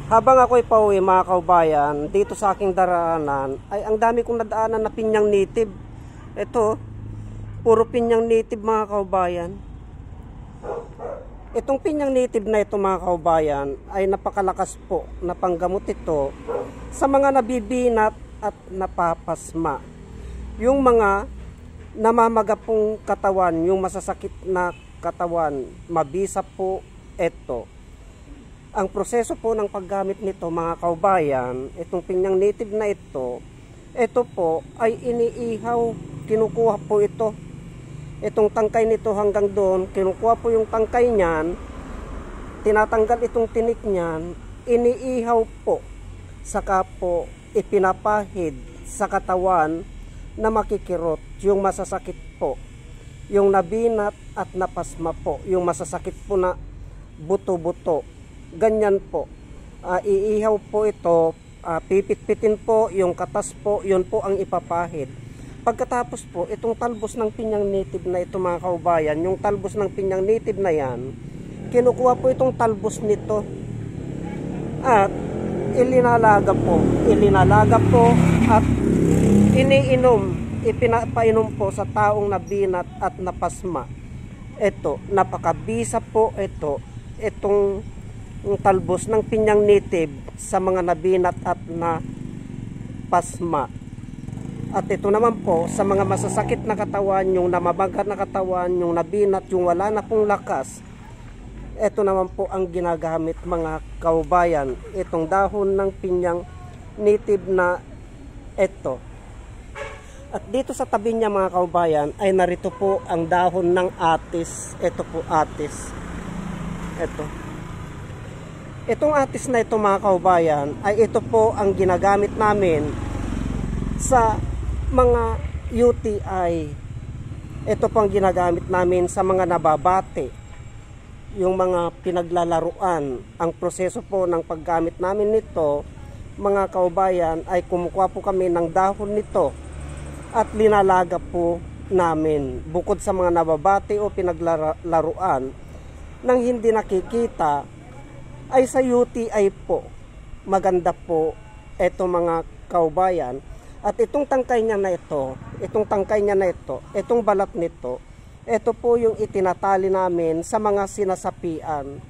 Habang ako'y pauwi mga kaubayan, dito sa aking daraanan, ay ang dami kong nadaanan na pinyang native. Ito, puro pinyang native mga kaubayan. Itong pinyang native na ito mga kaubayan ay napakalakas po na panggamot ito sa mga nabibinat at napapasma. Yung mga namamagapong katawan, yung masasakit na katawan, mabisa po ito. Ang proseso po ng paggamit nito mga kaubayan, itong pinyang native na ito po ay iniihaw, kinukuha po ito. Itong tangkay nito hanggang doon, kinukuha po yung tangkay niyan, tinatanggal itong tinik niyan, iniihaw po, saka po ipinapahid sa katawan na makikirot, yung masasakit po, yung nabinat at napasma po, yung masasakit po na buto-buto. Ganyan po, iihaw po ito, pipit-pitin po, yung katas po, yun po ang ipapahid. Pagkatapos po, itong talbos ng pinyang native na ito mga kaubayan, yung talbos ng pinyang native na yan, kinukuha po itong talbos nito at ilinalaga po at iniinom, ipinapainom po sa taong nabinat at napasma. Ito, napakabisa po itong talbos ng pinyang native sa mga nabinat at napasma. At ito naman po sa mga masasakit na katawan, yung namabagat na katawan, yung nabinat, yung wala na pong lakas. Ito naman po ang ginagamit mga kaubayan, itong dahon ng pinyang native na ito. At dito sa tabi niya mga kaubayan ay narito po ang dahon ng atis. Ito po atis. Itong atis na ito mga kaubayan ay ito po ang ginagamit namin sa mga UTI. Ito po ang ginagamit namin sa mga nababate, yung mga pinaglalaruan. Ang proseso po ng paggamit namin nito mga kaubayan ay kumukuha po kami ng dahon nito at linalaga po namin. Bukod sa mga nababate o pinaglalaruan nang hindi nakikita, ay sa UTI po maganda po eto mga kaubayan. At itong tangkay niya na ito, itong balat nito, ito po yung itinatali namin sa mga sinasapian.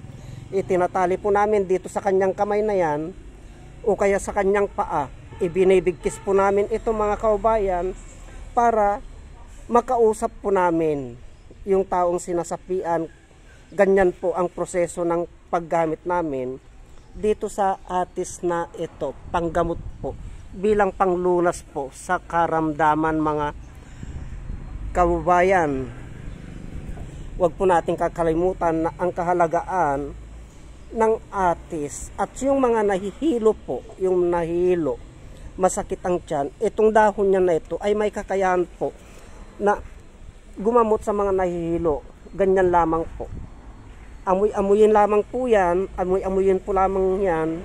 Itinatali po namin dito sa kanyang kamay na yan o kaya sa kanyang paa. Ibinibigkis po namin ito mga kaubayan para makausap po namin yung taong sinasapian. Ganyan po ang proseso ng paggamit namin dito sa atis na ito, panggamot po, bilang panglunas po sa karamdaman mga kaubayan. Huwag po natin kakalimutan na ang kahalagaan ng atis at yung mga nahihilo po, yung nahihilo, masakit ang tiyan, itong dahon niya na ito ay may kakayahan po na gumamot sa mga nahihilo. Ganyan lamang po. Amoy-amoyin lamang po yan, amoy-amoyin po lamang yan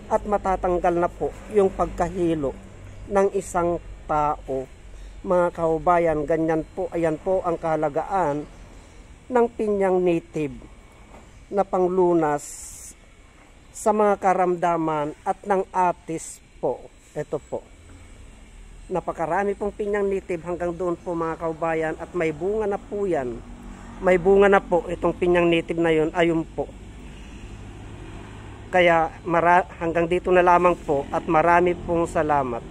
at matatanggal na po yung pagkahilo ng isang tao. Mga kaubayan, ganyan po, ayan po ang kahalagaan ng pinyang native na panglunas sa mga karamdaman at ng atis po. Ito po. Napakarami pong pinyang native hanggang doon po mga kaubayan at may bunga na po yan. May bunga na po itong pinyang native na yun, ayun po. Kaya hanggang dito na lamang po at marami pong salamat.